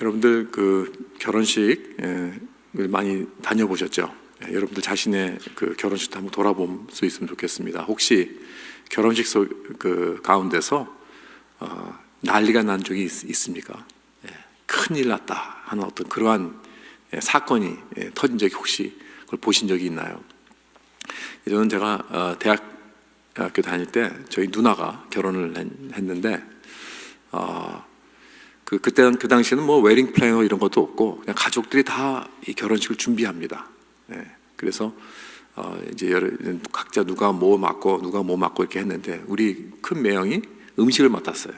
여러분들 그 결혼식 많이 다녀보셨죠? 여러분들 자신의 그 결혼식도 한번 돌아볼 수 있으면 좋겠습니다. 혹시 결혼식 그 가운데서 난리가 난 적이 있습니까? 큰일 났다 하는 어떤 그러한 사건이 터진 적이 혹시 그걸 보신 적이 있나요? 저는 제가 대학교 다닐 때 저희 누나가 결혼을 했는데 그때는 그 당시에는 뭐 웨딩 플래너 이런 것도 없고 그냥 가족들이 다 이 결혼식을 준비합니다. 그래서 이제 각자 누가 뭐 맡고 누가 뭐 맡고 이렇게 했는데 우리 큰 매형이 음식을 맡았어요.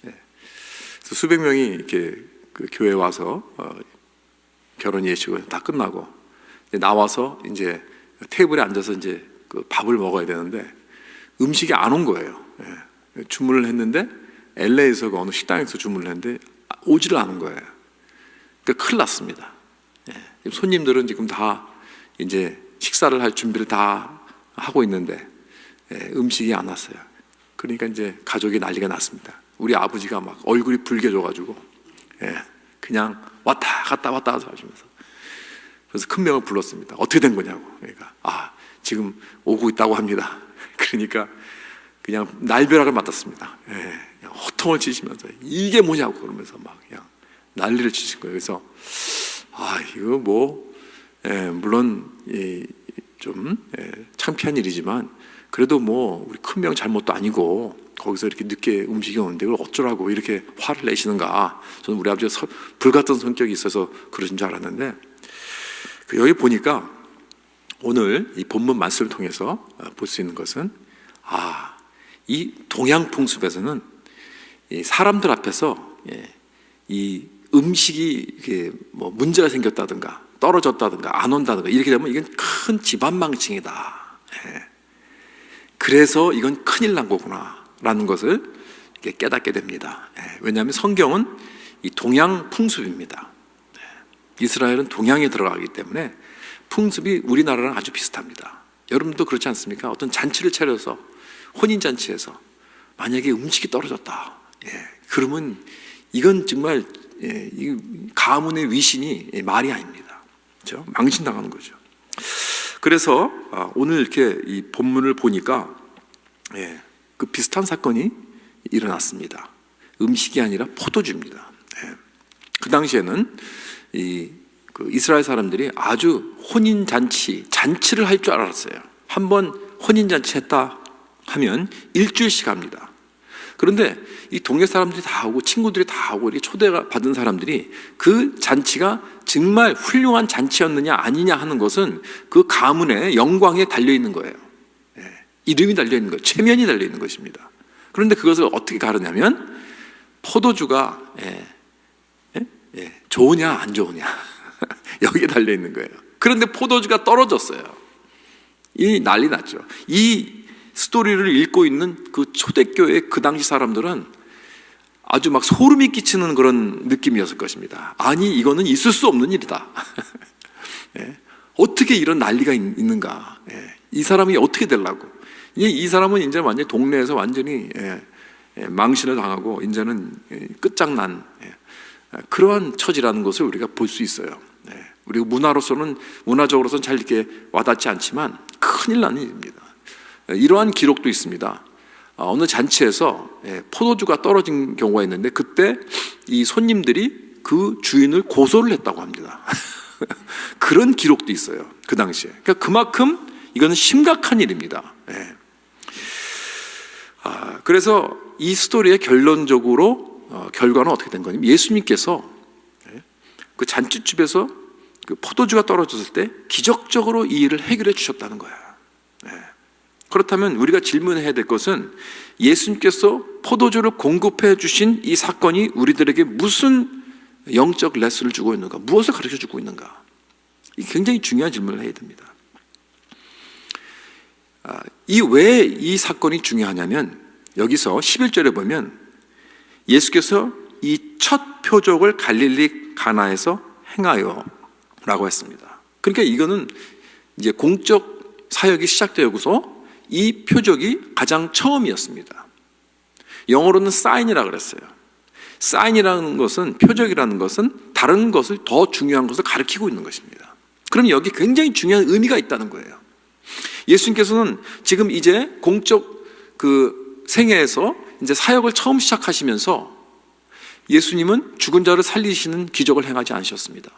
그래서 수백 명이 이렇게 그 교회에 와서 결혼 예식을 다 끝나고 나와서 이제 테이블에 앉아서 이제 그 밥을 먹어야 되는데 음식이 안 온 거예요. 주문을 했는데 LA에서 그 어느 식당에서 주문을 했는데 오지를 않은 거예요. 그러니까 큰일 났습니다. 손님들은 지금 다 이제 식사를 할 준비를 다 하고 있는데 음식이 안 왔어요. 그러니까 이제 가족이 난리가 났습니다. 우리 아버지가 막 얼굴이 붉게져가지고 그냥 왔다 갔다 하시면서 그래서 큰 명을 불렀습니다. 어떻게 된 거냐고. 그러니까 지금 오고 있다고 합니다. 그러니까 그냥 날벼락을 맞았습니다. 호통을 치시면서 이게 뭐냐고 그러면서 막 그냥 난리를 치신 거예요. 그래서 이거 뭐 물론 좀 창피한 일이지만 그래도 뭐 우리 큰 명 잘못도 아니고 거기서 이렇게 늦게 음식이 오는데 그걸 어쩌라고 이렇게 화를 내시는가. 저는 우리 아버지가 불같은 성격이 있어서 그러신 줄 알았는데 여기 보니까 오늘 이 본문 말씀을 통해서 볼 수 있는 것은 이 동양 풍습에서는 이 사람들 앞에서 이 음식이 뭐 문제가 생겼다든가 떨어졌다든가 안 온다든가 이렇게 되면 이건 큰 집안망칭이다. 그래서 이건 큰일 난 거구나 라는 것을 깨닫게 됩니다. 왜냐하면 성경은 이 동양 풍습입니다. 이스라엘은 동양에 들어가기 때문에 풍습이 우리나라랑 아주 비슷합니다. 여러분도 그렇지 않습니까? 어떤 잔치를 차려서 혼인잔치에서 만약에 음식이 떨어졌다. 그러면 이건 정말 가문의 위신이 말이 아닙니다. 그렇죠? 망신당하는 거죠. 그래서 오늘 이렇게 이 본문을 보니까 그 비슷한 사건이 일어났습니다. 음식이 아니라 포도주입니다. 그 당시에는 그 이스라엘 사람들이 아주 잔치를 할 줄 알았어요. 한번 혼인잔치 했다 하면 일주일씩 합니다. 그런데 이 동네 사람들이 다 오고 친구들이 다 오고 이렇게 초대가 받은 사람들이 그 잔치가 정말 훌륭한 잔치였느냐 아니냐 하는 것은 그 가문의 영광에 달려있는 거예요. 이름이 달려있는 거예요. 체면이 달려있는 것입니다. 그런데 그것을 어떻게 가르냐면 포도주가 좋으냐 안 좋으냐 여기에 달려있는 거예요. 그런데 포도주가 떨어졌어요. 이 난리 났죠. 이 스토리를 읽고 있는 그 초대교회 그 당시 사람들은 아주 막 소름이 끼치는 그런 느낌이었을 것입니다. 아니 이거는 있을 수 없는 일이다. 어떻게 이런 난리가 있는가. 이 사람이 어떻게 되려고. 이 사람은 이제 완전히 동네에서 완전히 망신을 당하고 이제는 끝장난 그러한 처지라는 것을 우리가 볼 수 있어요. 우리가 문화적으로서는 잘 이렇게 와닿지 않지만 큰일 나는 일입니다. 이러한 기록도 있습니다. 어느 잔치에서 포도주가 떨어진 경우가 있는데 그때 이 손님들이 그 주인을 고소를 했다고 합니다. 그런 기록도 있어요. 그 당시에. 그러니까 그만큼 이거는 심각한 일입니다. 그래서 이 스토리의 결론적으로 결과는 어떻게 된 거냐면 예수님께서 그 잔치집에서 그 포도주가 떨어졌을 때 기적적으로 이 일을 해결해 주셨다는 거예요. 그렇다면 우리가 질문해야 될 것은 예수님께서 포도주를 공급해 주신 이 사건이 우리들에게 무슨 영적 레슨을 주고 있는가, 무엇을 가르쳐 주고 있는가, 굉장히 중요한 질문을 해야 됩니다. 왜 이 사건이 중요하냐면 여기서 11절에 보면 예수께서 이 첫 표적을 갈릴리 가나에서 행하여 라고 했습니다. 그러니까 이거는 이제 공적 사역이 시작되고서 이 표적이 가장 처음이었습니다. 영어로는 사인이라고 그랬어요. 사인이라는 것은, 표적이라는 것은 다른 것을, 더 중요한 것을 가리키고 있는 것입니다. 그럼 여기 굉장히 중요한 의미가 있다는 거예요. 예수님께서는 지금 이제 공적 그 생애에서 이제 사역을 처음 시작하시면서 예수님은 죽은 자를 살리시는 기적을 행하지 않으셨습니다.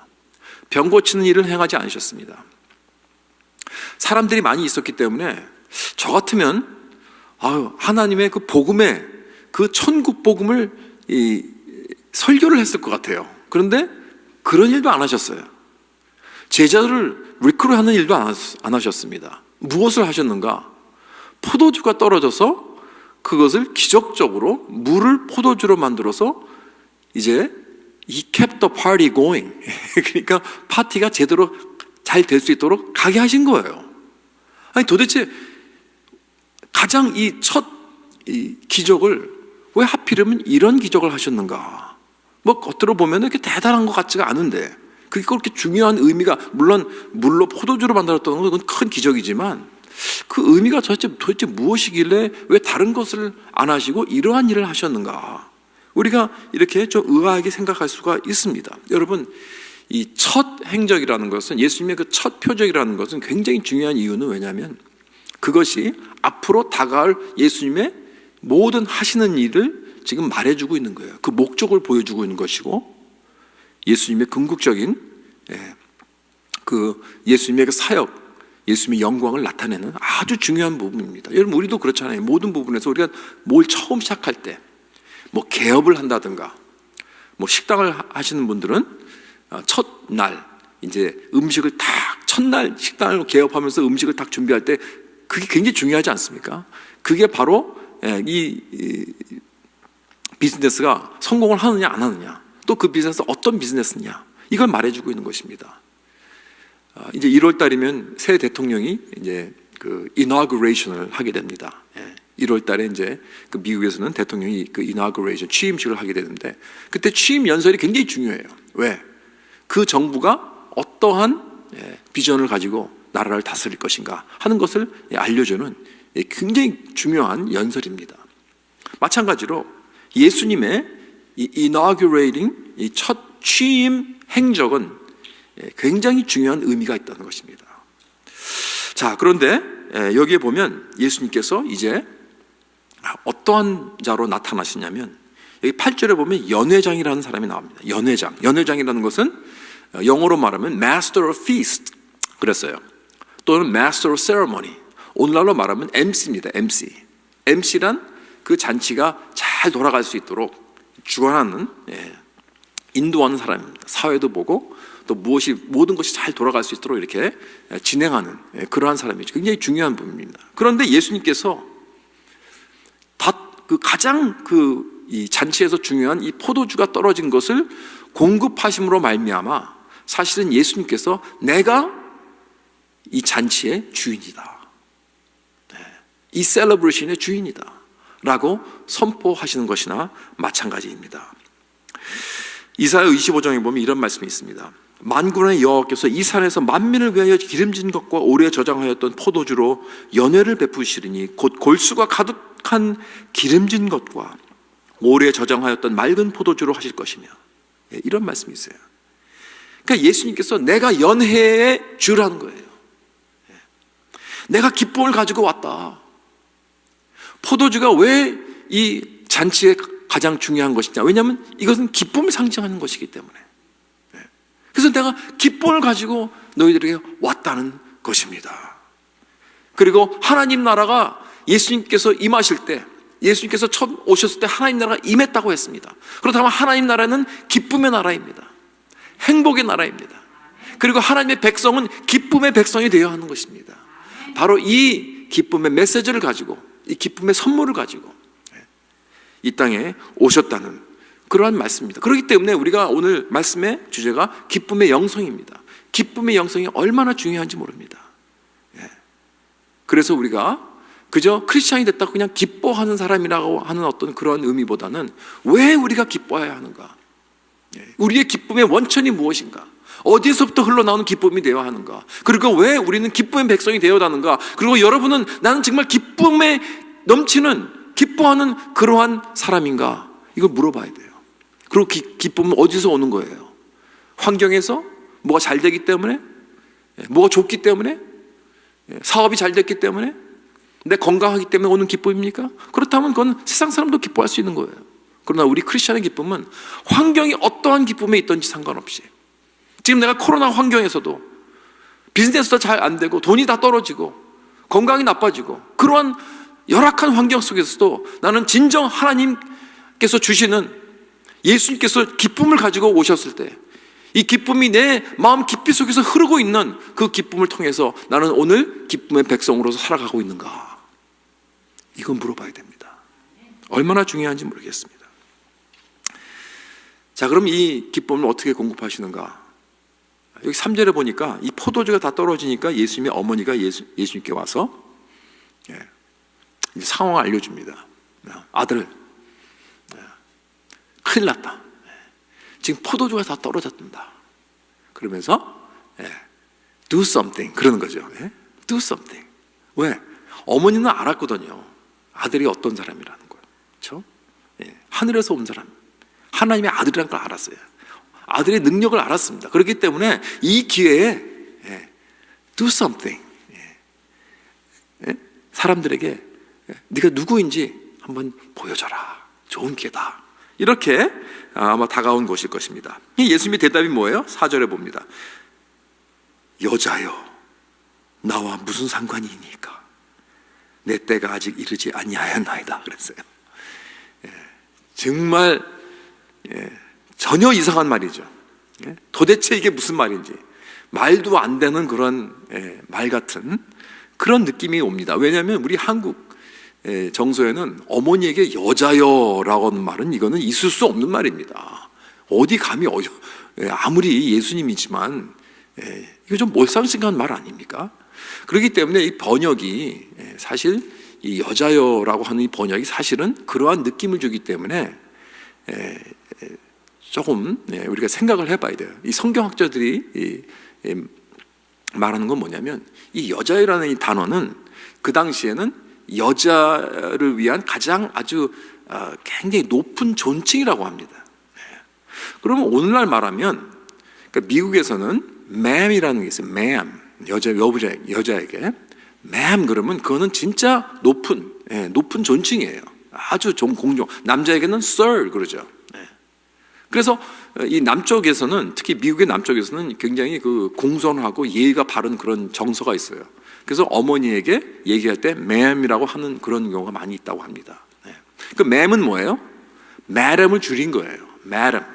병 고치는 일을 행하지 않으셨습니다. 사람들이 많이 있었기 때문에 저 같으면 하나님의 그 복음에, 그 천국 복음을 설교를 했을 것 같아요. 그런데 그런 일도 안 하셨어요. 제자들을 리크루트하는 일도 안 하셨습니다. 무엇을 하셨는가? 포도주가 떨어져서 그것을 기적적으로 물을 포도주로 만들어서 이제 He kept the party going. 그러니까 파티가 제대로 잘 될 수 있도록 가게 하신 거예요. 아니 도대체 가장 이 첫 기적을 왜 하필이면 이런 기적을 하셨는가? 뭐 겉으로 보면 이렇게 대단한 것 같지가 않은데 그게 그렇게 중요한 의미가, 물론 물로 포도주로 만들었다는 건 큰 기적이지만 그 의미가 도대체 무엇이길래 왜 다른 것을 안 하시고 이러한 일을 하셨는가? 우리가 이렇게 좀 의아하게 생각할 수가 있습니다. 여러분, 이 첫 행적이라는 것은, 예수님의 그 첫 표적이라는 것은 굉장히 중요한 이유는 왜냐하면 그것이 앞으로 다가올 예수님의 모든 하시는 일을 지금 말해주고 있는 거예요. 그 목적을 보여주고 있는 것이고, 예수님의 궁극적인 그 예수님의 그 사역, 예수님의 영광을 나타내는 아주 중요한 부분입니다. 여러분, 우리도 그렇잖아요. 모든 부분에서 우리가 뭘 처음 시작할 때, 뭐 개업을 한다든가, 뭐 식당을 하시는 분들은 첫날 이제 음식을 딱, 첫날 식당을 개업하면서 음식을 딱 준비할 때 그게 굉장히 중요하지 않습니까? 그게 바로 이 비즈니스가 성공을 하느냐 안 하느냐, 또 그 비즈니스 어떤 비즈니스냐, 이걸 말해주고 있는 것입니다. 이제 1월 달이면 새 대통령이 이제 그 inauguration을 하게 됩니다. 1월 달에 이제 그 미국에서는 대통령이 그 inauguration, 취임식을 하게 되는데, 그때 취임 연설이 굉장히 중요해요. 왜? 그 정부가 어떠한 비전을 가지고 나라를 다스릴 것인가 하는 것을 알려주는 굉장히 중요한 연설입니다. 마찬가지로 예수님의 이 inaugurating, 이 첫 취임 행적은 굉장히 중요한 의미가 있다는 것입니다. 자, 그런데 여기에 보면 예수님께서 이제 어떠한 자로 나타나시냐면, 여기 8절에 보면 연회장이라는 사람이 나옵니다. 연회장이라는 것은 영어로 말하면 Master of Feast 그랬어요. 또는 Master of Ceremony, 오늘날로 말하면 MC입니다. MC란 그 잔치가 잘 돌아갈 수 있도록 주관하는, 인도하는 사람입니다. 사회도 보고 또 모든 것이 잘 돌아갈 수 있도록 이렇게 진행하는 그러한 사람이죠. 굉장히 중요한 부분입니다. 그런데 예수님께서 가장 이 잔치에서 중요한 이 포도주가 떨어진 것을 공급하심으로 말미암아 사실은 예수님께서 내가 이 잔치의 주인이다, 이 셀러브레이션의 주인이다 라고 선포하시는 것이나 마찬가지입니다. 이사야 25장에 보면 이런 말씀이 있습니다. 만군의 여호와께서 이 산에서 만민을 위하여 기름진 것과 오래 저장하였던 포도주로 연회를 베푸시리니 곧 골수가 가득한 기름진 것과 오래 저장하였던 맑은 포도주로 하실 것이며, 이런 말씀이 있어요. 그러니까 예수님께서 내가 연회의 주라는 거예요. 내가 기쁨을 가지고 왔다. 포도주가 왜 이 잔치에 가장 중요한 것이냐? 왜냐하면 이것은 기쁨을 상징하는 것이기 때문에. 그래서 내가 기쁨을 가지고 너희들에게 왔다는 것입니다. 그리고 하나님 나라가 예수님께서 임하실 때, 예수님께서 처음 오셨을 때 하나님 나라가 임했다고 했습니다. 그렇다면 하나님 나라는 기쁨의 나라입니다. 행복의 나라입니다. 그리고 하나님의 백성은 기쁨의 백성이 되어야 하는 것입니다. 바로 이 기쁨의 메시지를 가지고, 이 기쁨의 선물을 가지고 이 땅에 오셨다는 그러한 말씀입니다. 그렇기 때문에 우리가 오늘 말씀의 주제가 기쁨의 영성입니다. 기쁨의 영성이 얼마나 중요한지 모릅니다. 그래서 우리가 그저 크리스찬이 됐다고 그냥 기뻐하는 사람이라고 하는 어떤 그런 의미보다는 왜 우리가 기뻐해야 하는가? 우리의 기쁨의 원천이 무엇인가? 어디에서부터 흘러나오는 기쁨이 되어야 하는가? 그리고 왜 우리는 기쁨의 백성이 되어야 하는가? 그리고 여러분은 나는 정말 기쁨에 넘치는, 기뻐하는 그러한 사람인가? 이걸 물어봐야 돼요. 그리고 기쁨은 어디서 오는 거예요? 환경에서? 뭐가 잘 되기 때문에? 뭐가 좋기 때문에? 사업이 잘 됐기 때문에? 내 건강하기 때문에 오는 기쁨입니까? 그렇다면 그건 세상 사람도 기뻐할 수 있는 거예요. 그러나 우리 크리스천의 기쁨은 환경이 어떠한 기쁨에 있든지 상관없이, 지금 내가 코로나 환경에서도 비즈니스도 잘 안 되고 돈이 다 떨어지고 건강이 나빠지고 그러한 열악한 환경 속에서도 나는 진정 하나님께서 주시는, 예수님께서 기쁨을 가지고 오셨을 때 이 기쁨이 내 마음 깊이 속에서 흐르고 있는 그 기쁨을 통해서 나는 오늘 기쁨의 백성으로서 살아가고 있는가? 이건 물어봐야 됩니다. 얼마나 중요한지 모르겠습니다. 자, 그럼 이 기쁨을 어떻게 공급하시는가? 여기 3절에 보니까 이 포도주가 다 떨어지니까 예수님의 어머니가 예수님께 와서 이제 상황을 알려줍니다. 아들, 큰일 났다. 지금 포도주가 다 떨어졌단다. 그러면서 do something 그러는 거죠. do something. 왜? 어머니는 알았거든요. 아들이 어떤 사람이라는 거예요. 그렇죠? 하늘에서 온 사람, 하나님의 아들이라는 걸 알았어요. 아들의 능력을 알았습니다. 그렇기 때문에 이 기회에 do something, 사람들에게 네가 누구인지 한번 보여줘라. 좋은 기회다. 이렇게 아마 다가온 것일 것입니다. 예수님의 대답이 뭐예요? 4절에 봅니다. 여자여, 나와 무슨 상관이 있니까? 내 때가 아직 이르지 아니하였나이다 그랬어요. 정말 전혀 이상한 말이죠. 도대체 이게 무슨 말인지 말도 안 되는 그런 말 같은 그런 느낌이 옵니다. 왜냐하면 우리 한국 정서에는 어머니에게 여자여라고 하는 말은 이거는 있을 수 없는 말입니다. 어디 감히 아무리 예수님이지만 이거 좀 몰상식한 말 아닙니까? 그렇기 때문에 이 번역이 사실 이 여자여라고 하는 이 번역이 사실은 그러한 느낌을 주기 때문에 조금 우리가 생각을 해봐야 돼요. 이 성경학자들이 말하는 건 뭐냐면 이 여자여라는 이 단어는 그 당시에는 여자를 위한 가장 아주 굉장히 높은 존칭이라고 합니다. 그러면 오늘날 말하면 그러니까 미국에서는 ma'am이라는 게 있어요. ma'am, 여자에게 ma'am 그러면 그거는 진짜 높은 존칭이에요. 아주 공종. 남자에게는 sir 그러죠. 그래서 이 남쪽에서는, 특히 미국의 남쪽에서는 굉장히 그 공손하고 예의가 바른 그런 정서가 있어요. 그래서 어머니에게 얘기할 때 ma'am이라고 하는 그런 경우가 많이 있다고 합니다. 그 ma'am은 뭐예요? madam을 줄인 거예요. madam.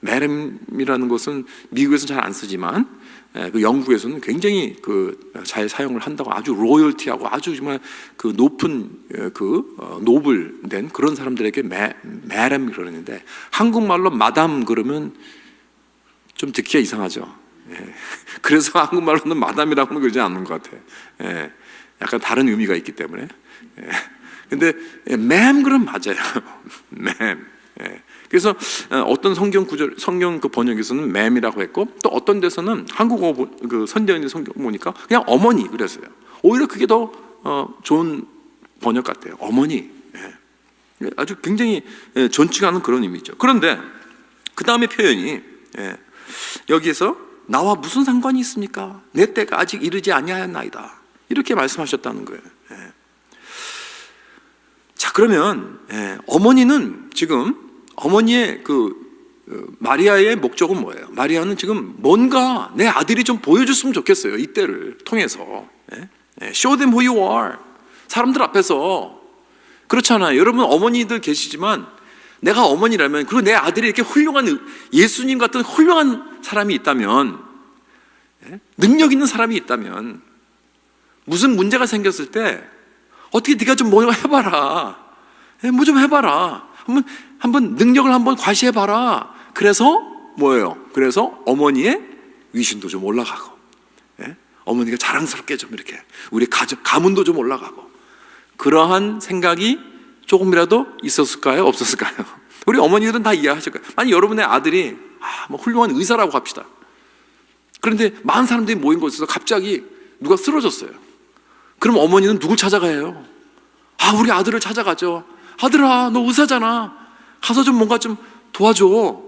madam이라는 것은 미국에서는 잘 안 쓰지만 그 영국에서는 굉장히 잘 사용을 한다고, 아주 로열티하고 아주 정말 그 높은 노블된 그런 사람들에게 madam 그러는데, 한국말로 마담 그러면 좀 듣기가 이상하죠. 그래서 한국말로는 마담이라고는 그러지 않는 것 같아. 약간 다른 의미가 있기 때문에. 근데 ma'am 그럼 맞아요. ma'am. 그래서 어떤 성경 그 번역에서는 ma'am이라고 했고, 또 어떤 데서는 한국어 그 선대인의 성경 보니까 그냥 어머니 그랬어요. 오히려 그게 더 좋은 번역 같아요. 어머니. 아주 굉장히 존칭하는 그런 의미죠. 그런데 그 다음에 표현이 여기에서 나와 무슨 상관이 있습니까? 내 때가 아직 이르지 아니하였나이다. 이렇게 말씀하셨다는 거예요. 자, 그러면 어머니는 지금 어머니의 마리아의 목적은 뭐예요? 마리아는 지금 뭔가 내 아들이 좀 보여줬으면 좋겠어요. 이때를 통해서. Show them who you are. 사람들 앞에서. 그렇잖아요. 여러분 어머니들 계시지만 내가 어머니라면, 그리고 내 아들이 이렇게 훌륭한 예수님 같은 훌륭한 사람이 있다면, 능력 있는 사람이 있다면, 무슨 문제가 생겼을 때 어떻게 네가 좀 뭐 해봐라, 뭐 좀 해봐라, 한번 능력을 한번 과시해봐라. 그래서 뭐예요? 그래서 어머니의 위신도 좀 올라가고, 어머니가 자랑스럽게 좀 이렇게 우리 가문도 좀 올라가고, 그러한 생각이 조금이라도 있었을까요? 없었을까요? 우리 어머니들은 다 이해하실 거예요. 아니, 여러분의 아들이 뭐 훌륭한 의사라고 합시다. 그런데 많은 사람들이 모인 곳에서 갑자기 누가 쓰러졌어요. 그럼 어머니는 누굴 찾아가요? 우리 아들을 찾아가죠. 아들아, 너 의사잖아. 가서 좀 뭔가 좀 도와줘.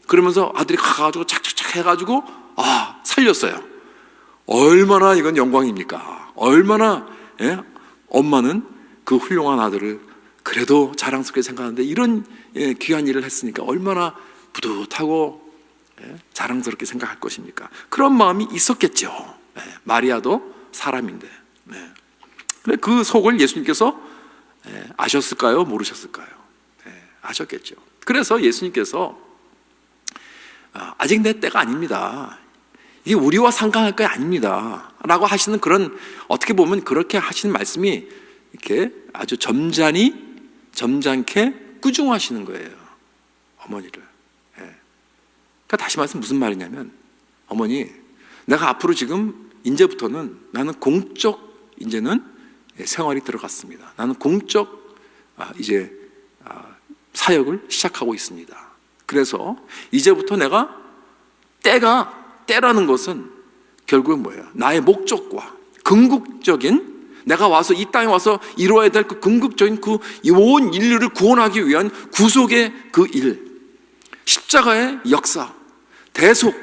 그러면서 아들이 가가지고 착착착 해가지고 살렸어요. 얼마나 이건 영광입니까? 얼마나 엄마는 그 훌륭한 아들을 그래도 자랑스럽게 생각하는데 이런 귀한 일을 했으니까 얼마나 뿌듯하고 자랑스럽게 생각할 것입니까? 그런 마음이 있었겠죠. 마리아도 사람인데. 근데 그 속을 예수님께서 아셨을까요? 모르셨을까요? 아셨겠죠. 그래서 예수님께서 아직 내 때가 아닙니다. 이게 우리와 상관할 거 아닙니다. 라고 하시는 그런, 어떻게 보면 그렇게 하시는 말씀이 이렇게 아주 점잖게 꾸중하시는 거예요. 어머니를. 그러니까 다시 말해서 무슨 말이냐면, 어머니, 내가 앞으로 지금 이제부터는 나는 공적 이제는 생활이 들어갔습니다. 나는 공적 이제 사역을 시작하고 있습니다. 그래서 이제부터 내가 때라는 것은 결국은 뭐예요? 나의 목적과 궁극적인, 내가 와서 이 땅에 와서 이루어야 될 그 궁극적인 그 온 인류를 구원하기 위한 구속의 그 일, 십자가의 역사, 대속,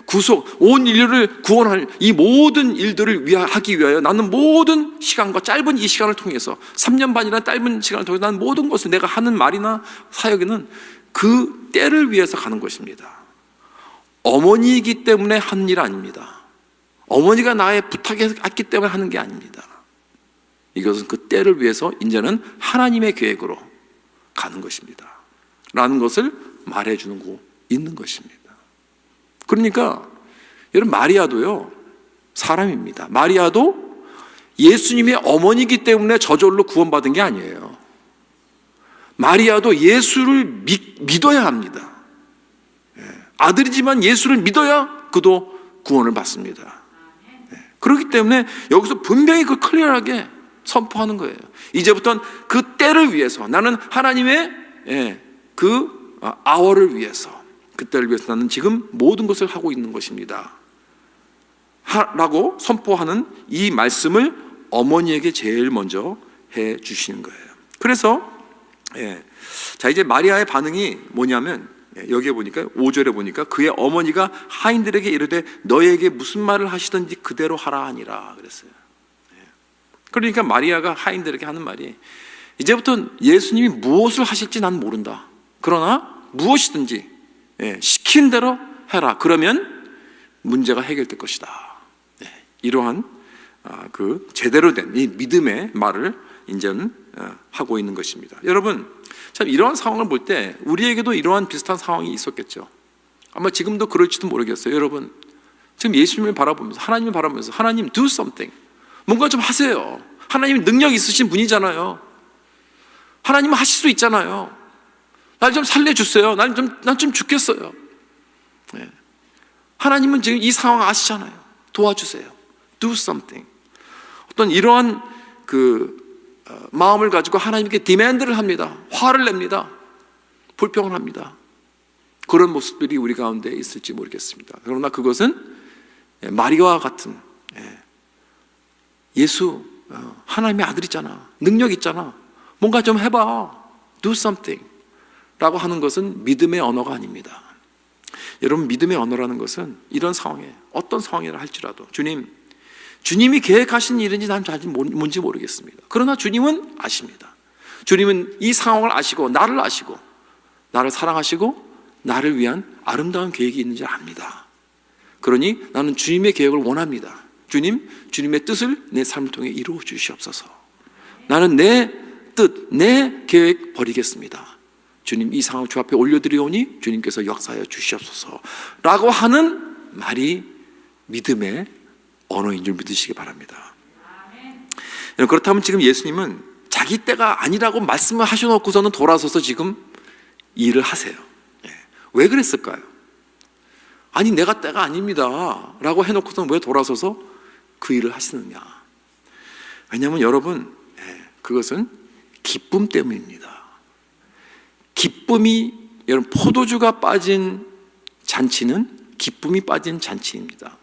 구속, 온 인류를 구원할 이 모든 일들을 하기 위하여 나는 모든 시간과 짧은 이 시간을 통해서 3년 반이라는 짧은 시간을 통해서 나는 모든 것을 내가 하는 말이나 사역에는 그 때를 위해서 가는 것입니다. 어머니이기 때문에 하는 일 아닙니다. 어머니가 나의 부탁했기 때문에 하는 게 아닙니다. 이것은 그 때를 위해서 이제는 하나님의 계획으로 가는 것입니다. 라는 것을 말해주는 있는 것입니다. 그러니까 여러분, 마리아도요 사람입니다. 마리아도 예수님의 어머니이기 때문에 저절로 구원받은 게 아니에요. 마리아도 예수를 믿어야 합니다. 아들이지만 예수를 믿어야 그도 구원을 받습니다. 그렇기 때문에 여기서 분명히 그 클리어하게 선포하는 거예요. 이제부터는 그 때를 위해서, 나는 하나님의 그 아워를 위해서, 그 때를 위해서 나는 지금 모든 것을 하고 있는 것입니다 라고 선포하는 이 말씀을 어머니에게 제일 먼저 해 주시는 거예요. 그래서 자, 이제 마리아의 반응이 뭐냐면, 여기에 보니까 5절에 보니까 그의 어머니가 하인들에게 이르되 너에게 무슨 말을 하시든지 그대로 하라 하니라 그랬어요. 그러니까 마리아가 하인들에게 하는 말이, 이제부터 예수님이 무엇을 하실지 난 모른다. 그러나 무엇이든지 시킨 대로 해라. 그러면 문제가 해결될 것이다. 이러한 그 제대로 된 이 믿음의 말을 이제는 하고 있는 것입니다. 여러분, 참 이러한 상황을 볼 때 우리에게도 이러한 비슷한 상황이 있었겠죠. 아마 지금도 그럴지도 모르겠어요. 여러분, 지금 예수님을 바라보면서, 하나님을 바라보면서, 하나님 do something, 뭔가 좀 하세요. 하나님이 능력 있으신 분이잖아요. 하나님은 하실 수 있잖아요. 날 좀 살려주세요. 난 좀 죽겠어요. 하나님은 지금 이 상황 아시잖아요. 도와주세요. do something. 어떤 이러한 마음을 가지고 하나님께 디맨드를 합니다. 화를 냅니다. 불평을 합니다. 그런 모습들이 우리 가운데 있을지 모르겠습니다. 그러나 그것은 마리아와 같은, 예수 하나님의 아들이잖아, 능력 있잖아, 뭔가 좀 해봐, do something 라고 하는 것은 믿음의 언어가 아닙니다. 여러분, 믿음의 언어라는 것은 이런 상황에, 어떤 상황이라 할지라도 주님이 계획하신 일인지 난 잘 뭔지 모르겠습니다. 그러나 주님은 아십니다. 주님은 이 상황을 아시고 나를 사랑하시고 나를 위한 아름다운 계획이 있는지 압니다. 그러니 나는 주님의 계획을 원합니다. 주님의 뜻을 내 삶을 통해 이루어 주시옵소서. 나는 내 뜻, 내 계획 버리겠습니다. 주님, 이 상황을 주 앞에 올려드리오니 주님께서 역사하여 주시옵소서 라고 하는 말이 믿음의 언어인 줄 믿으시기 바랍니다. 그렇다면 지금 예수님은 자기 때가 아니라고 말씀을 하셔놓고서는 돌아서서 지금 이 일을 하세요. 왜 그랬을까요? 아니, 내가 때가 아닙니다 라고 해놓고서는 왜 돌아서서 그 일을 하시느냐? 왜냐하면 여러분, 그것은 기쁨 때문입니다. 기쁨이, 여러분, 포도주가 빠진 잔치는 기쁨이 빠진 잔치입니다.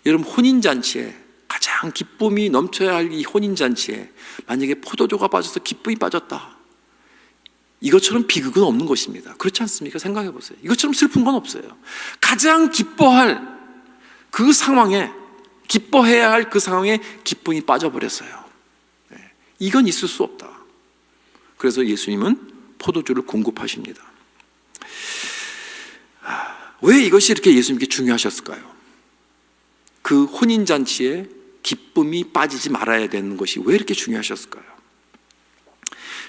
여러분, 혼인잔치에 가장 기쁨이 넘쳐야 할 이 혼인잔치에 만약에 포도주가 빠져서 기쁨이 빠졌다, 이것처럼 비극은 없는 것입니다. 그렇지 않습니까? 생각해 보세요. 이것처럼 슬픈 건 없어요. 가장 기뻐할 그 상황에, 기뻐해야 할 그 상황에 기쁨이 빠져버렸어요. 이건 있을 수 없다. 그래서 예수님은 포도주를 공급하십니다. 왜 이것이 이렇게 예수님께 중요하셨을까요? 그 혼인잔치에 기쁨이 빠지지 말아야 되는 것이 왜 이렇게 중요하셨을까요?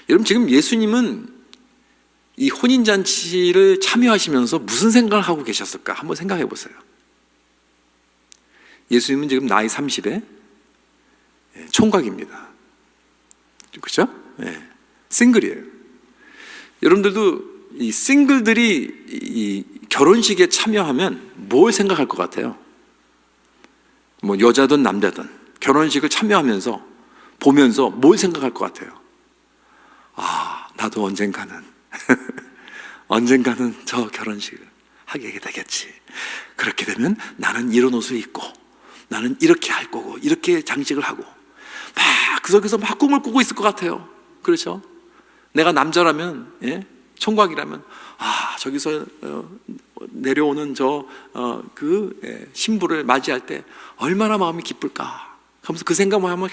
여러분, 지금 예수님은 이 혼인잔치를 참여하시면서 무슨 생각을 하고 계셨을까? 한번 생각해 보세요. 예수님은 지금 나이 30에 총각입니다. 그렇죠? 싱글이에요. 여러분들도 이 싱글들이 이 결혼식에 참여하면 뭘 생각할 것 같아요? 뭐 여자든 남자든 결혼식을 참여하면서 보면서 뭘 생각할 것 같아요? 아, 나도 언젠가는 언젠가는 저 결혼식을 하게 되겠지. 그렇게 되면 나는 이런 옷을 입고 나는 이렇게 할 거고 이렇게 장식을 하고 막 그 속에서 막 꿈을 꾸고 있을 것 같아요. 그렇죠? 내가 남자라면, 총각이라면, 아, 저기서 내려오는 신부를 맞이할 때 얼마나 마음이 기쁠까 하면서 그 생각만 하면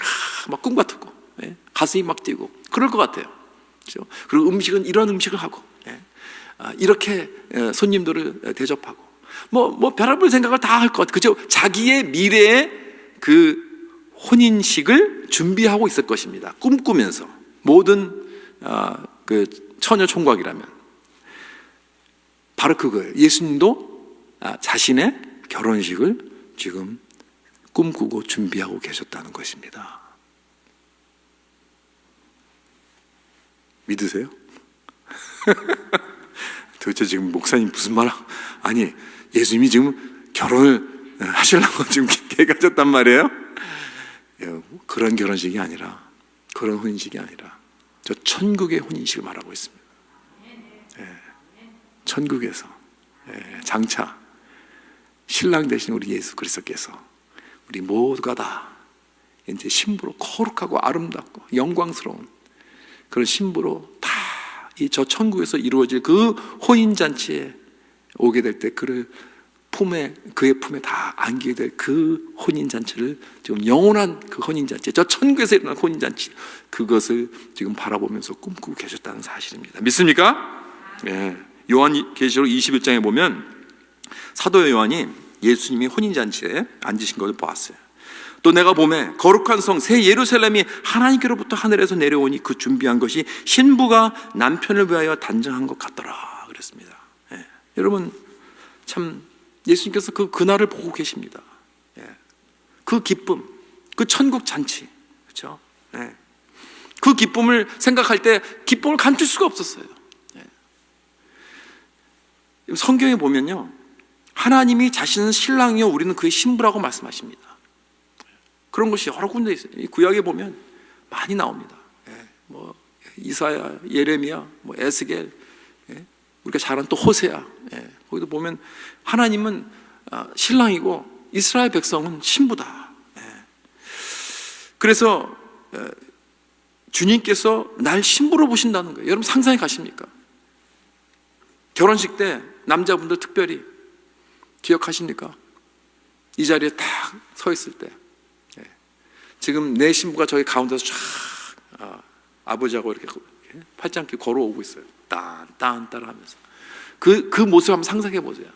막 꿈 같고, 가슴이 막 뛰고 그럴 것 같아요. 그렇죠? 그리고 음식은 이런 음식을 하고, 이렇게 손님들을 대접하고, 뭐 별의별 생각을 다 할 것 같아요. 그죠? 자기의 미래의 그 혼인식을 준비하고 있을 것입니다. 꿈꾸면서. 모든 그 처녀 총각이라면 바로 그거예요. 예수님도 자신의 결혼식을 지금 꿈꾸고 준비하고 계셨다는 것입니다. 믿으세요? 도대체 지금 목사님 무슨 말? 아니, 예수님이 지금 결혼을 하시려고 지금 계획하셨단 말이에요? 그런 결혼식이 아니라, 그런 혼인식이 아니라 저 천국의 혼인식을 말하고 있습니다. 천국에서 장차 신랑 되신 우리 예수 그리스도께서 우리 모두가 다 이제 신부로 거룩하고 아름답고 영광스러운 그런 신부로 다 이 저 천국에서 이루어질 그 혼인잔치에 오게 될 때 그의 품에 다 안기게 될 그 혼인잔치를 지금 영원한 그 혼인잔치, 저 천국에서 일어난 혼인잔치, 그것을 지금 바라보면서 꿈꾸고 계셨다는 사실입니다. 믿습니까? 요한계시록 21장에 보면 사도 요한이 예수님이 혼인잔치에 앉으신 것을 보았어요. 또 내가 보매 거룩한 성 새 예루살렘이 하나님께로부터 하늘에서 내려오니 그 준비한 것이 신부가 남편을 위하여 단장한 것 같더라 그랬습니다. 여러분, 참 예수님께서 그날을 보고 계십니다. 그 기쁨, 그 천국 잔치, 그렇죠? 그 기쁨을 생각할 때 기쁨을 감출 수가 없었어요. 성경에 보면요, 하나님이 자신은 신랑이요 우리는 그의 신부라고 말씀하십니다. 그런 것이 여러 군데 있어요. 구약에 보면 많이 나옵니다. 뭐 이사야, 예레미야, 뭐 에스겔, 우리가 잘 아는 또 호세아, 거기도 보면 하나님은 신랑이고 이스라엘 백성은 신부다. 그래서 주님께서 날 신부로 보신다는 거예요. 여러분 상상해 가십니까? 결혼식 때 남자분들 특별히 기억하십니까? 이 자리에 딱 서 있을 때 지금 내 신부가 저기 가운데서 쫙 아버지하고 이렇게 팔짱 끼고 걸어오고 있어요. 딴 하면서 그 모습 한번 상상해 보세요.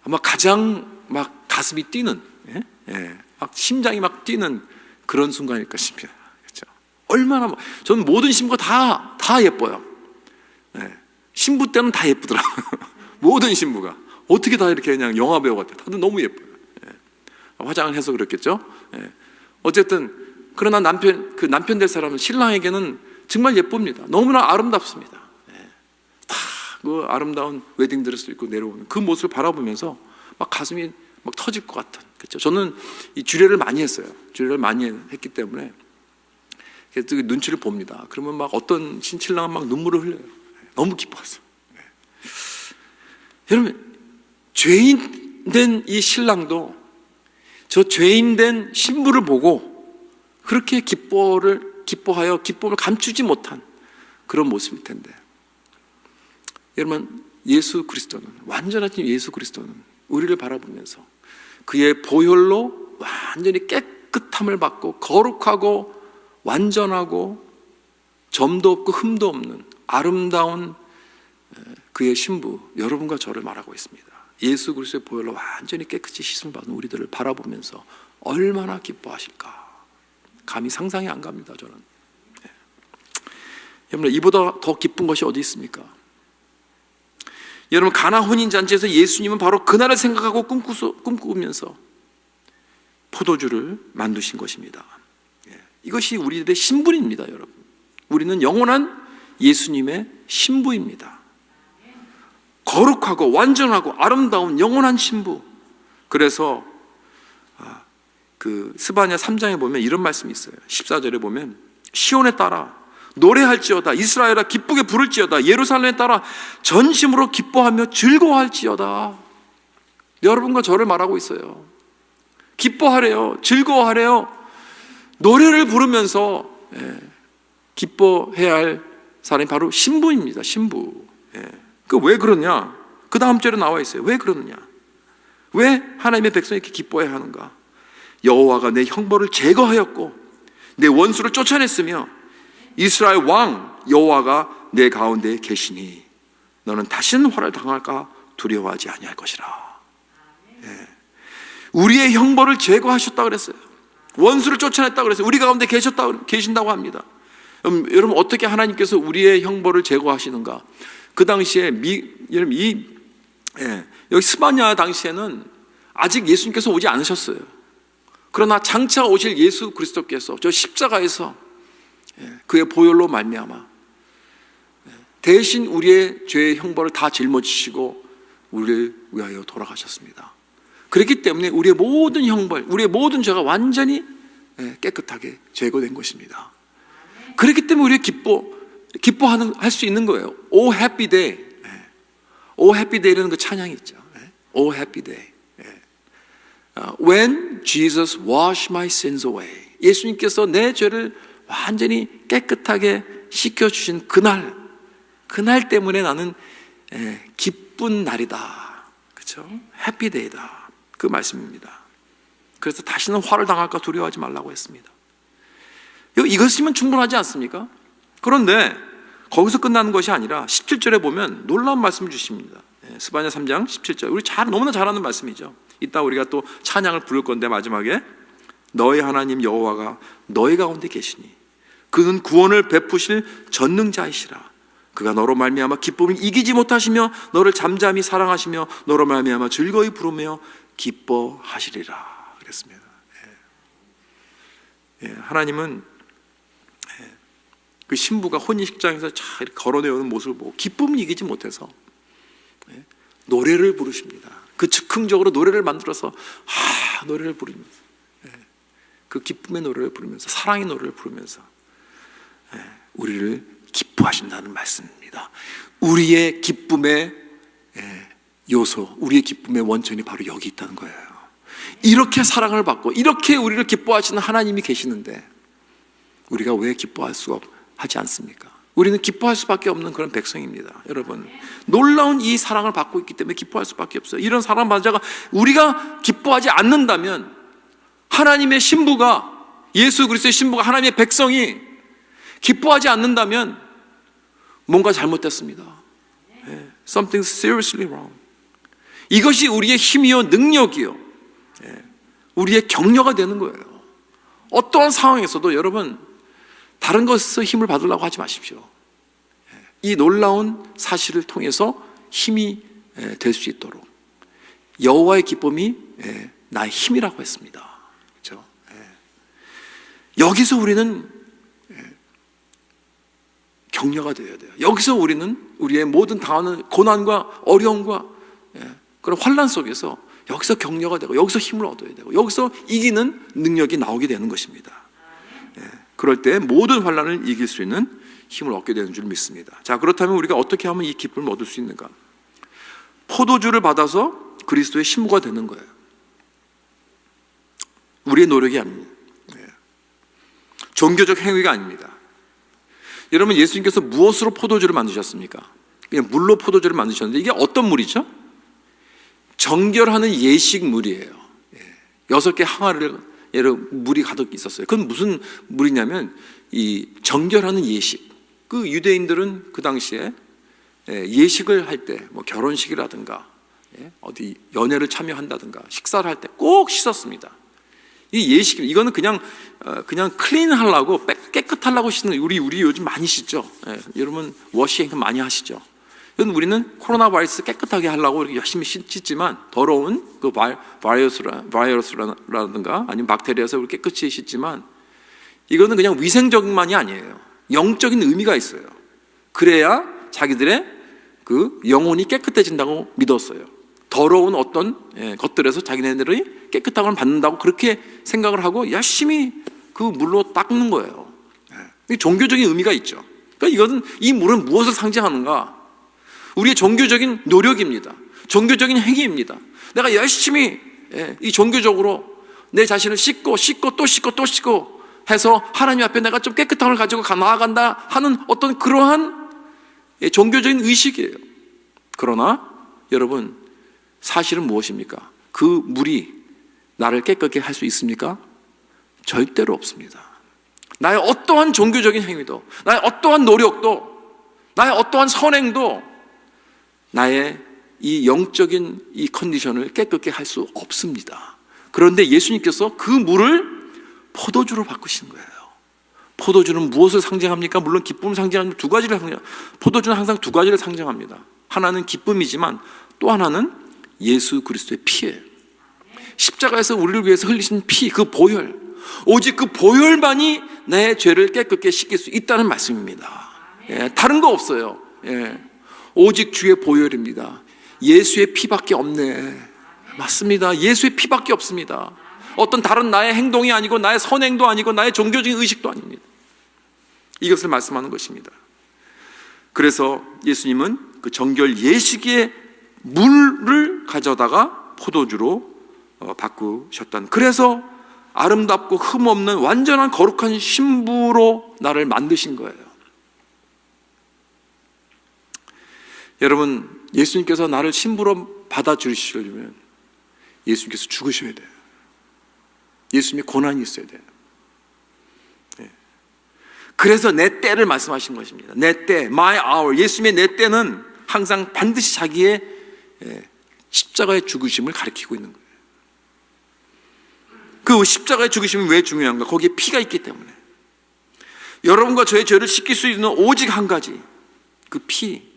아마 가장 막 가슴이 뛰는, 막 심장이 막 뛰는 그런 순간일 것입니다. 그렇죠? 얼마나 저는 모든 신부가 다 예뻐요. 신부 때는 다 예쁘더라고요. 모든 신부가 어떻게 다 이렇게 그냥 영화 배우 같아요. 다들 너무 예뻐요. 화장을 해서 그렇겠죠. 어쨌든 그러나 그 남편 될 사람은 신랑에게는 정말 예쁩니다. 너무나 아름답습니다. 다 그 아름다운 웨딩드레스를 입고 내려오는 그 모습을 바라보면서 막 가슴이 막 터질 것 같은, 그렇죠? 저는 이 주례를 많이 했어요. 주례를 많이 했기 때문에 그래서 눈치를 봅니다. 그러면 막 어떤 신랑은 막 눈물을 흘려요. 너무 기뻐서. 여러분, 죄인 된 이 신랑도 저 죄인 된 신부를 보고 그렇게 기뻐하여 기쁨을 감추지 못한 그런 모습일 텐데, 여러분, 예수 그리스도는, 완전하신 예수 그리스도는 우리를 바라보면서 그의 보혈로 완전히 깨끗함을 받고 거룩하고 완전하고 점도 없고 흠도 없는 아름다운 그의 신부 여러분과 저를 말하고 있습니다. 예수 그리스도의 보혈로 완전히 깨끗이 씻음을 받은 우리들을 바라보면서 얼마나 기뻐하실까. 감히 상상이 안 갑니다. 저는. 여러분, 이보다 더 기쁜 것이 어디 있습니까? 여러분, 가나 혼인잔치에서 예수님은 바로 그날을 생각하고 꿈꾸면서 포도주를 만드신 것입니다. 이것이 우리들의 신분입니다. 여러분, 우리는 영원한 예수님의 신부입니다. 거룩하고 완전하고 아름다운 영원한 신부. 그래서 그 스바냐 3장에 보면 이런 말씀이 있어요. 14절에 보면 시온에 따라 노래할지어다, 이스라엘아 기쁘게 부를지어다, 예루살렘에 따라 전심으로 기뻐하며 즐거워할지어다. 여러분과 저를 말하고 있어요. 기뻐하래요. 즐거워하래요. 노래를 부르면서 기뻐해야 할 사람이 바로 신부입니다. 신부. 그 왜 그러냐? 그 다음 절에 나와 있어요. 왜 그러느냐? 왜 하나님의 백성이 이렇게 기뻐해야 하는가? 여호와가 내 형벌을 제거하였고 내 원수를 쫓아냈으며 이스라엘 왕 여호와가 내 가운데 계시니 너는 다시는 화를 당할까 두려워하지 아니할 것이라. 우리의 형벌을 제거하셨다 그랬어요. 원수를 쫓아냈다 그랬어요. 우리 가운데 계신다고 합니다. 여러분, 어떻게 하나님께서 우리의 형벌을 제거하시는가? 그 당시에 여러분 여기 스바냐 당시에는 아직 예수님께서 오지 않으셨어요. 그러나 장차 오실 예수 그리스도께서 저 십자가에서 그의 보혈로 말미암아 대신 우리의 죄의 형벌을 다 짊어지시고 우리를 위하여 돌아가셨습니다. 그렇기 때문에 우리의 모든 형벌, 우리의 모든 죄가 완전히 깨끗하게 제거된 것입니다. 그렇기 때문에 우리가 할 수 있는 거예요. O happy day. O happy day라는 그 찬양이 있죠. O happy day. When Jesus washed my sins away. 예수님께서 내 죄를 완전히 깨끗하게 씻겨주신 그날 때문에 나는 기쁜 날이다. 그렇죠? 해피 데이다. 그 말씀입니다. 그래서 다시는 화를 당할까 두려워하지 말라고 했습니다. 이것이면 충분하지 않습니까? 그런데 거기서 끝나는 것이 아니라 17절에 보면 놀라운 말씀을 주십니다. 스바냐 3장 17절. 우리 너무나 잘 아는 말씀이죠. 이따 우리가 또 찬양을 부를 건데 마지막에 너희 하나님 여호와가 너희 가운데 계시니 그는 구원을 베푸실 전능자이시라. 그가 너로 말미암아 기쁨을 이기지 못하시며 너를 잠잠히 사랑하시며 너로 말미암아 즐거이 부르며 기뻐하시리라 그랬습니다. 하나님은 그 신부가 혼인식장에서 잘 걸어내오는 모습을 보고 기쁨을 이기지 못해서 노래를 부르십니다. 그 즉흥적으로 노래를 만들어서 노래를 부르면서 그 기쁨의 노래를 부르면서 사랑의 노래를 부르면서 우리를 기뻐하신다는 말씀입니다. 우리의 기쁨의 요소, 우리의 기쁨의 원천이 바로 여기 있다는 거예요. 이렇게 사랑을 받고 이렇게 우리를 기뻐하시는 하나님이 계시는데 우리가 왜 기뻐할 수가 하지 않습니까? 우리는 기뻐할 수밖에 없는 그런 백성입니다. 여러분, 놀라운 이 사랑을 받고 있기 때문에 기뻐할 수밖에 없어요. 이런 사랑 받은 자가 우리가 기뻐하지 않는다면 하나님의 신부가, 예수 그리스도의 신부가, 하나님의 백성이 기뻐하지 않는다면 뭔가 잘못됐습니다. Something seriously wrong. 이것이 우리의 힘이요 능력이요 우리의 격려가 되는 거예요. 어떠한 상황에서도 여러분 다른 것에서 힘을 받으려고 하지 마십시오. 이 놀라운 사실을 통해서 힘이 될 수 있도록 여호와의 기쁨이 나의 힘이라고 했습니다. 그렇죠? 여기서 우리는 격려가 되어야 돼요. 여기서 우리는 우리의 모든 당하는 고난과 어려움과 그런 환난 속에서 여기서 격려가 되고 여기서 힘을 얻어야 되고 여기서 이기는 능력이 나오게 되는 것입니다. 그럴 때 모든 환난을 이길 수 있는 힘을 얻게 되는 줄 믿습니다. 자, 그렇다면 우리가 어떻게 하면 이 기쁨을 얻을 수 있는가? 포도주를 받아서 그리스도의 신부가 되는 거예요. 우리의 노력이 아닙니다. 종교적 행위가 아닙니다. 여러분, 예수님께서 무엇으로 포도주를 만드셨습니까? 그냥 물로 포도주를 만드셨는데 이게 어떤 물이죠? 정결하는 예식물이에요. 6개 항아리를 물이 가득 있었어요. 그건 무슨 물이냐면 이 정결하는 예식. 그 유대인들은 그 당시에 예식을 할 때 뭐 결혼식이라든가 어디 연회를 참여한다든가 식사를 할 때 꼭 씻었습니다. 이 예식, 이거는 그냥 클린하려고 깨끗하려고 씻는, 우리 요즘 많이 씻죠. 여러분 워싱 많이 하시죠. 우리는 코로나 바이러스 깨끗하게 하려고 이렇게 열심히 씻지만 더러운 그 바이러스라든가 아니면 박테리아에서 우리 깨끗이 씻지만 이거는 그냥 위생적인만이 아니에요. 영적인 의미가 있어요. 그래야 자기들의 그 영혼이 깨끗해진다고 믿었어요. 더러운 어떤 것들에서 자기네들이 깨끗한 걸 받는다고 그렇게 생각을 하고 열심히 그 물로 닦는 거예요. 종교적인 의미가 있죠. 그러니까 이것은, 이 물은 무엇을 상징하는가? 우리의 종교적인 노력입니다. 종교적인 행위입니다. 내가 열심히 이 종교적으로 내 자신을 씻고 또 씻고 해서 하나님 앞에 내가 좀 깨끗한 걸 가지고 나아간다 하는 어떤 그러한 종교적인 의식이에요. 그러나 여러분, 사실은 무엇입니까? 그 물이 나를 깨끗게 할 수 있습니까? 절대로 없습니다. 나의 어떠한 종교적인 행위도, 나의 어떠한 노력도, 나의 어떠한 선행도 나의 이 영적인 이 컨디션을 깨끗게 할 수 없습니다. 그런데 예수님께서 그 물을 포도주로 바꾸신 거예요. 포도주는 무엇을 상징합니까? 물론 기쁨을 상징하는 두 가지를 상징합니다. 포도주는 항상 두 가지를 상징합니다. 하나는 기쁨이지만 또 하나는 예수 그리스도의 피예요. 십자가에서 우리를 위해서 흘리신 피, 그 보혈, 오직 그 보혈만이 내 죄를 깨끗게 씻길 수 있다는 말씀입니다. 다른 거 없어요. 오직 주의 보혈입니다. 예수의 피밖에 없네. 맞습니다. 예수의 피밖에 없습니다. 어떤 다른 나의 행동이 아니고 나의 선행도 아니고 나의 종교적인 의식도 아닙니다. 이것을 말씀하는 것입니다. 그래서 예수님은 그 정결 예식의 물을 가져다가 포도주로 바꾸셨다는, 그래서 아름답고 흠없는 완전한 거룩한 신부로 나를 만드신 거예요. 여러분, 예수님께서 나를 신부로 받아주시려면 예수님께서 죽으셔야 돼요. 예수님의 고난이 있어야 돼요. 그래서 내 때를 말씀하신 것입니다. 내 때, my hour. 예수님의 내 때는 항상 반드시 자기의 십자가의 죽으심을 가리키고 있는 거예요. 그 십자가의 죽으심이 왜 중요한가? 거기에 피가 있기 때문에. 여러분과 저의 죄를 씻길 수 있는 오직 한 가지, 그 피,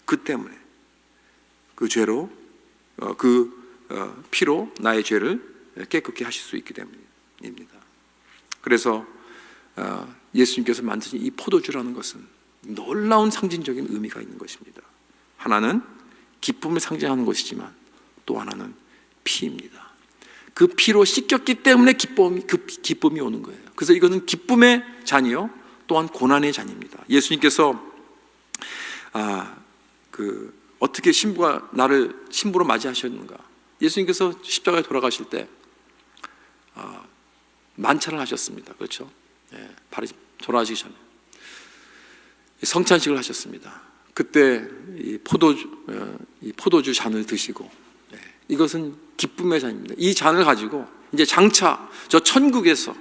그 때문에, 그 죄로, 피로 나의 죄를 깨끗게 하실 수 있기 때문입니다. 그래서 예수님께서 만드신 이 포도주라는 것은 놀라운 상징적인 의미가 있는 것입니다. 하나는 기쁨을 상징하는 것이지만 또 하나는 피입니다. 그 피로 씻겼기 때문에 기쁨이 오는 거예요. 그래서 이거는 기쁨의 잔이요, 또한 고난의 잔입니다. 예수님께서 어떻게 신부가 나를 신부로 맞이하셨는가? 예수님께서 십자가에 돌아가실 때 만찬을 하셨습니다. 그렇죠? 바로 돌아가시기 전에 성찬식을 하셨습니다. 그때 이 포도주 잔을 드시고, 이것은 기쁨의 잔입니다. 이 잔을 가지고 이제 장차 저 천국에서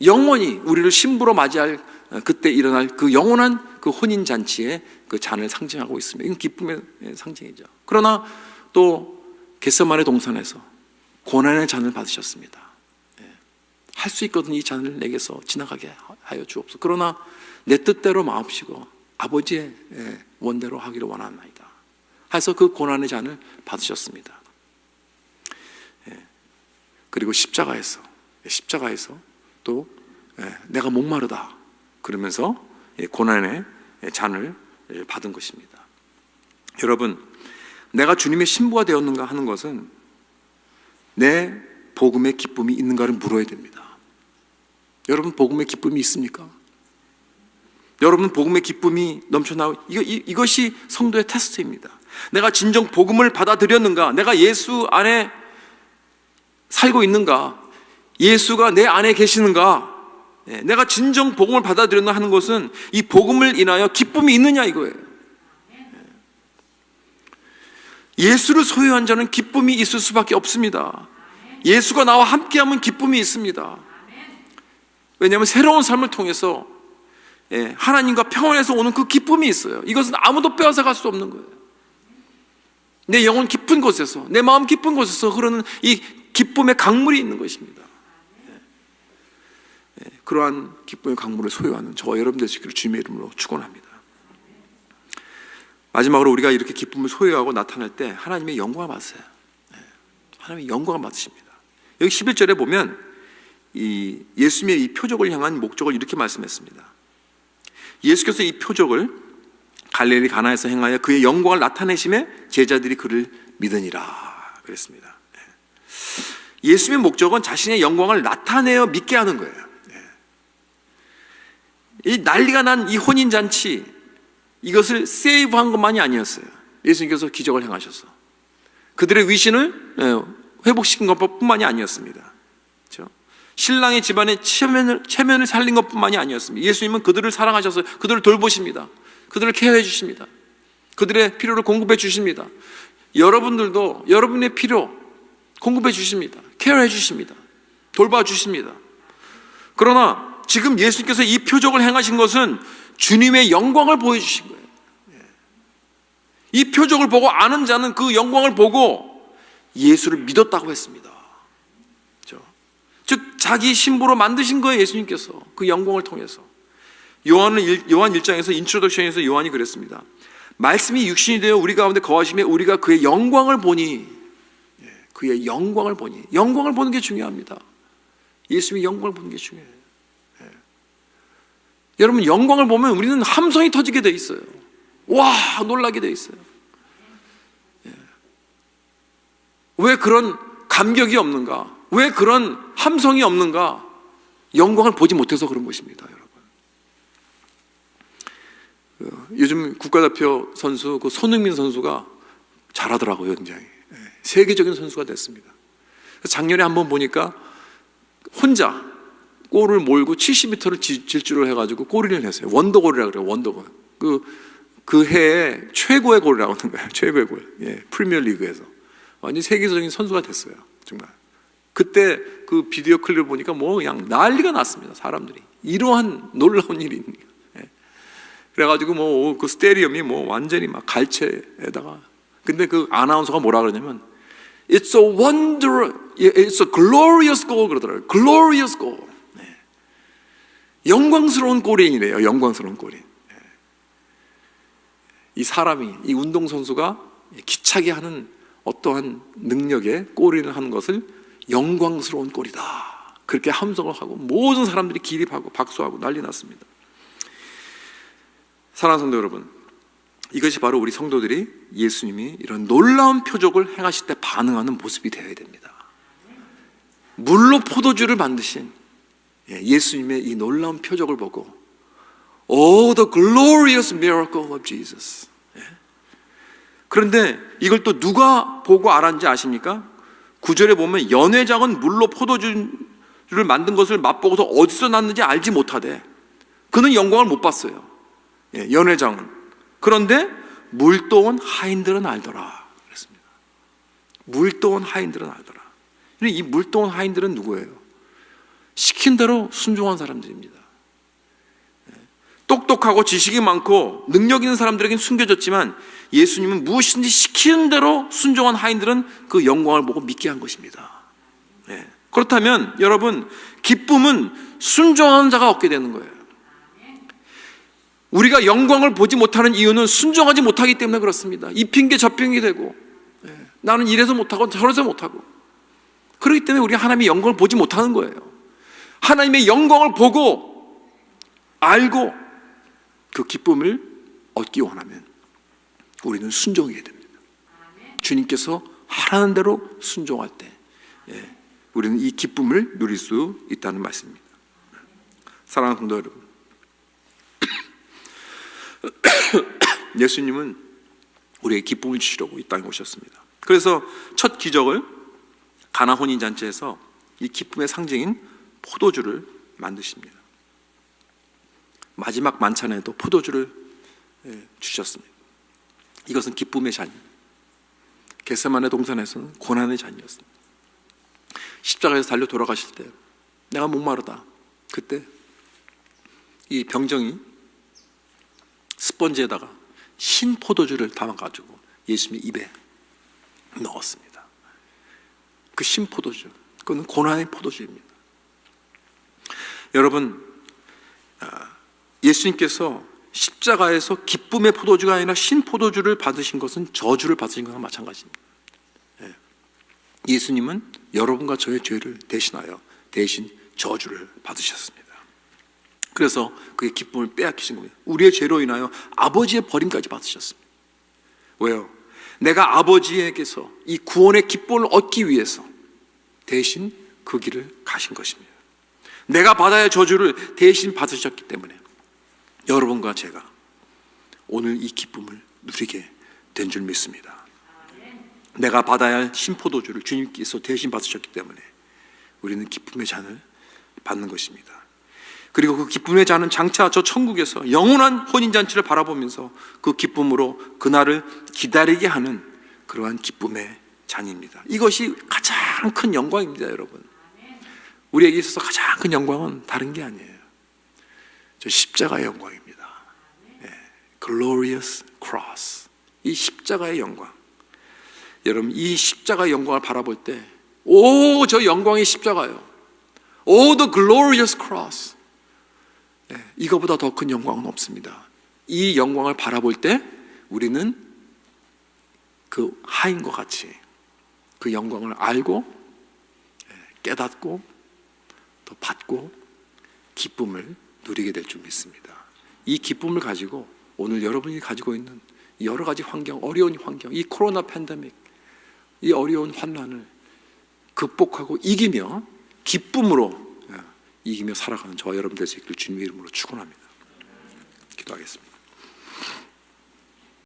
영원히 우리를 신부로 맞이할 그때 일어날 그 영원한 그 혼인 잔치의 그 잔을 상징하고 있습니다. 이건 기쁨의 상징이죠. 그러나 또 겟세마네 동산에서 고난의 잔을 받으셨습니다. 할 수 있거든 이 잔을 내게서 지나가게 하여 주옵소서. 그러나 내 뜻대로 마옵시고 아버지의 원대로 하기를 원합니다. 해서 그 고난의 잔을 받으셨습니다. 그리고 십자가에서 또 내가 목마르다 그러면서 고난의 잔을 받은 것입니다. 여러분, 내가 주님의 신부가 되었는가 하는 것은 내 복음의 기쁨이 있는가를 물어야 됩니다. 여러분, 복음의 기쁨이 있습니까? 여러분, 복음의 기쁨이 넘쳐나고, 이것이 성도의 테스트입니다. 내가 진정 복음을 받아들였는가? 내가 예수 안에 살고 있는가? 예수가 내 안에 계시는가? 내가 진정 복음을 받아들였나 하는 것은 이 복음을 인하여 기쁨이 있느냐 이거예요. 예수를 소유한 자는 기쁨이 있을 수밖에 없습니다. 예수가 나와 함께하면 기쁨이 있습니다. 왜냐하면 새로운 삶을 통해서 하나님과 평안에서 오는 그 기쁨이 있어요. 이것은 아무도 빼앗아갈 수 없는 거예요. 내 영혼 깊은 곳에서, 내 마음 깊은 곳에서 흐르는 이 기쁨의 강물이 있는 것입니다. 그러한 기쁨의 강물을 소유하는 저와 여러분 되시기를 주님의 이름으로 축원합니다. 마지막으로 우리가 이렇게 기쁨을 소유하고 나타날 때 하나님의 영광을 받으세요. 하나님의 영광을 받으십니다. 여기 11절에 보면 이 예수님의 이 표적을 향한 목적을 이렇게 말씀했습니다. 예수께서 이 표적을 갈릴리 가나에서 행하여 그의 영광을 나타내심에 제자들이 그를 믿으니라 그랬습니다. 예수님의 목적은 자신의 영광을 나타내어 믿게 하는 거예요. 이 난리가 난 이 혼인잔치, 이것을 세이브한 것만이 아니었어요. 예수님께서 기적을 행하셔서 그들의 위신을 회복시킨 것뿐만이 아니었습니다. 그렇죠? 신랑의 집안의 체면을 살린 것뿐만이 아니었습니다. 예수님은 그들을 사랑하셔서 그들을 돌보십니다. 그들을 케어해 주십니다. 그들의 필요를 공급해 주십니다. 여러분들도 여러분의 필요 공급해 주십니다. 케어해 주십니다. 돌봐 주십니다. 그러나 지금 예수님께서 이 표적을 행하신 것은 주님의 영광을 보여주신 거예요. 이 표적을 보고 아는 자는 그 영광을 보고 예수를 믿었다고 했습니다. 그렇죠? 즉 자기 신부로 만드신 거예요. 예수님께서 그 영광을 통해서. 요한 1장에서 인트로덕션에서 요한이 그랬습니다. 말씀이 육신이 되어 우리 가운데 거하시며 우리가 그의 영광을 보니, 그의 영광을 보니, 영광을 보는 게 중요합니다. 예수님의 영광을 보는 게 중요해요. 여러분, 영광을 보면 우리는 함성이 터지게 돼 있어요. 와, 놀라게 돼 있어요. 왜 그런 감격이 없는가? 왜 그런 함성이 없는가? 영광을 보지 못해서 그런 것입니다, 여러분. 요즘 국가대표 선수 그 손흥민 선수가 잘하더라고요, 굉장히. 세계적인 선수가 됐습니다. 작년에 한번 보니까 혼자 골을 몰고 70m를 질주를 해가지고 골인을 했어요. 원더골이라고 그래요. 원더골. 그 해에 최고의 골이라고 하는 거예요. 최고의 골. 프리미어 리그에서 완전 세계적인 선수가 됐어요. 정말. 그때 그 비디오 클립을 보니까 뭐 그냥 난리가 났습니다. 사람들이. 이러한 놀라운 일이 있는 거예요. 그래가지고 뭐 그 스테디움이 뭐 완전히 막 갈채에다가. 근데 그 아나운서가 뭐라 그러냐면 It's a wonder, it's a glorious goal 그러더라고요. Glorious goal. 영광스러운 골인이래요. 영광스러운 골인. 이 사람이, 이 운동선수가 기차게 하는 어떠한 능력에 골인을 하는 것을 영광스러운 골이다. 그렇게 함성을 하고 모든 사람들이 기립하고 박수하고 난리 났습니다. 사랑하는 성도 여러분, 이것이 바로 우리 성도들이 예수님이 이런 놀라운 표적을 행하실 때 반응하는 모습이 되어야 됩니다. 물로 포도주를 만드신 예수님의 이 놀라운 표적을 보고 Oh, the glorious miracle of Jesus. 그런데 이걸 또 누가 보고 알았는지 아십니까? 9절에 보면 연회장은 물로 포도주를 만든 것을 맛보고서 어디서 났는지 알지 못하되 그는 영광을 못 봤어요. 연회장은. 그런데 물도온 하인들은 알더라 그랬습니다. 물도온 하인들은 알더라. 이 물도온 하인들은 누구예요? 시킨 대로 순종한 사람들입니다. 똑똑하고 지식이 많고 능력 있는 사람들에게는 숨겨졌지만 예수님은 무엇이든지 시키는 대로 순종한 하인들은 그 영광을 보고 믿게 한 것입니다. 그렇다면 여러분, 기쁨은 순종하는 자가 얻게 되는 거예요. 우리가 영광을 보지 못하는 이유는 순종하지 못하기 때문에 그렇습니다. 이 핑계 저 핑계 되고 나는 이래서 못하고 저래서 못하고 그렇기 때문에 우리가 하나님의 영광을 보지 못하는 거예요. 하나님의 영광을 보고 알고 그 기쁨을 얻기 원하면 우리는 순종해야 됩니다. 주님께서 하라는 대로 순종할 때 우리는 이 기쁨을 누릴 수 있다는 말씀입니다. 사랑하는 성도 여러분, 예수님은 우리에게 기쁨을 주시려고 이 땅에 오셨습니다. 그래서 첫 기적을 가나 혼인잔치에서 이 기쁨의 상징인 포도주를 만드십니다. 마지막 만찬에도 포도주를 주셨습니다. 이것은 기쁨의 잔. 겟세마네 동산에서는 고난의 잔이었습니다. 십자가에서 달려 돌아가실 때 내가 목마르다. 그때 이 병정이 스펀지에다가 신 포도주를 담아가지고 예수님의 입에 넣었습니다. 그 신 포도주, 그건 고난의 포도주입니다. 여러분, 예수님께서 십자가에서 기쁨의 포도주가 아니라 신 포도주를 받으신 것은 저주를 받으신 것과 마찬가지입니다. 예수님은 여러분과 저의 죄를 대신하여 대신 저주를 받으셨습니다. 그래서 그의 기쁨을 빼앗기신 겁니다. 우리의 죄로 인하여 아버지의 버림까지 받으셨습니다. 왜요? 내가 아버지에게서 이 구원의 기쁨을 얻기 위해서 대신 그 길을 가신 것입니다. 내가 받아야 할 저주를 대신 받으셨기 때문에 여러분과 제가 오늘 이 기쁨을 누리게 된 줄 믿습니다. 내가 받아야 할 신포도주를 주님께서 대신 받으셨기 때문에 우리는 기쁨의 잔을 받는 것입니다. 그리고 그 기쁨의 잔은 장차 저 천국에서 영원한 혼인잔치를 바라보면서 그 기쁨으로 그날을 기다리게 하는 그러한 기쁨의 잔입니다. 이것이 가장 큰 영광입니다, 여러분. 우리에게 있어서 가장 큰 영광은 다른 게 아니에요. 저 십자가의 영광입니다. Glorious Cross. 이 십자가의 영광. 여러분, 이 십자가의 영광을 바라볼 때, 오, 저 영광의 십자가요. Oh, the glorious cross. 이거보다 더 큰 영광은 없습니다. 이 영광을 바라볼 때 우리는 그 하인과 같이 그 영광을 알고 깨닫고 또 받고 기쁨을 누리게 될 줄 믿습니다. 이 기쁨을 가지고 오늘 여러분이 가지고 있는 여러 가지 환경, 어려운 환경, 이 코로나 팬데믹, 이 어려운 환난을 극복하고 이기며 기쁨으로 이기며 살아가는 저와 여러분 될 수 있기를 주님의 이름으로 축원합니다. 기도하겠습니다.